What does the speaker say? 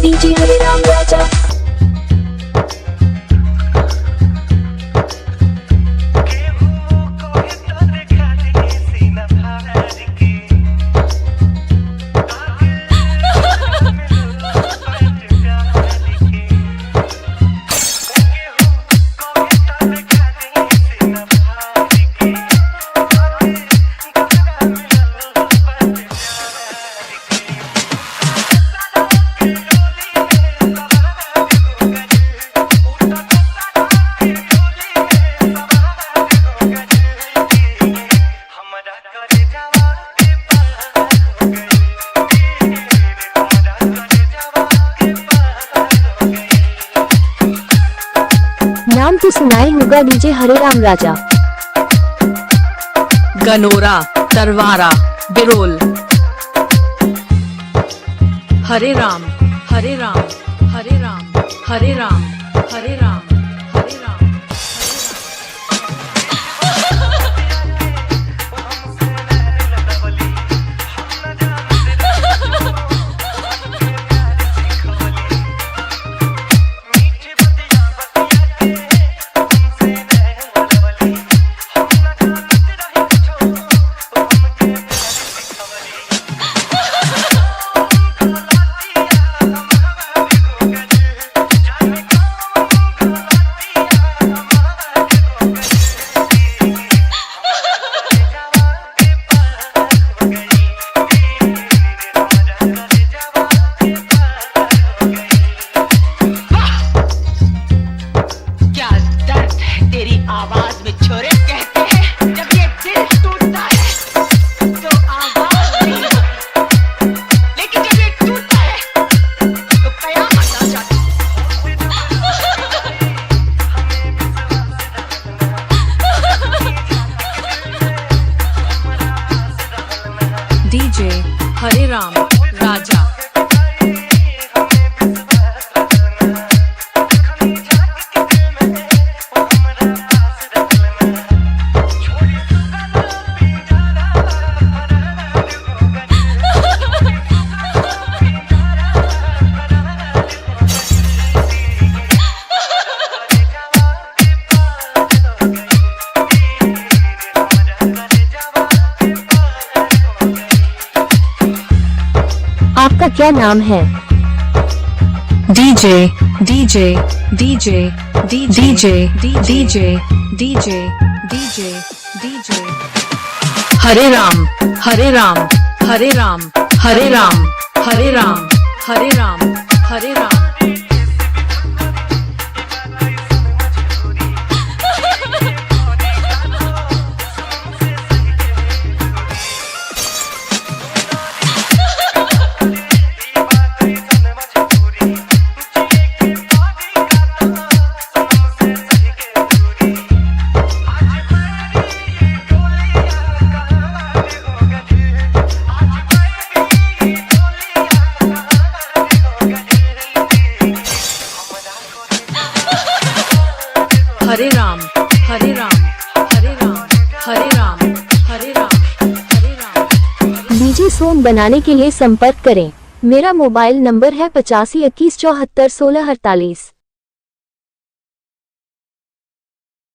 DJ हरे राम राजा। नाम तो सुनाए होगा डीजे हरे राम राजा। गनोरा, तरवारा, बिरोल। हरे राम हरे राम हरे राम हरे राम हरे राम हरे राम। आवाज में छोरे कहते हैं जब ये दिल टूटता है तो आवाज नहीं होती, लेकिन जब ये टूटता है तो कयामत आ जाती है। डीजे हरे राम राजा। आपका क्या नाम है? DJ DJ DJ DJ DJ DJ DJ DJ. हरे राम हरे राम हरे राम हरे राम हरे राम हरे राम हरे राम। हरे राम हरे राम हरे राम हरे राम हरे राम हरे राम। डीजे सॉन्ग बनाने के लिए संपर्क करें। मेरा मोबाइल नंबर है 85 21 74 16 48।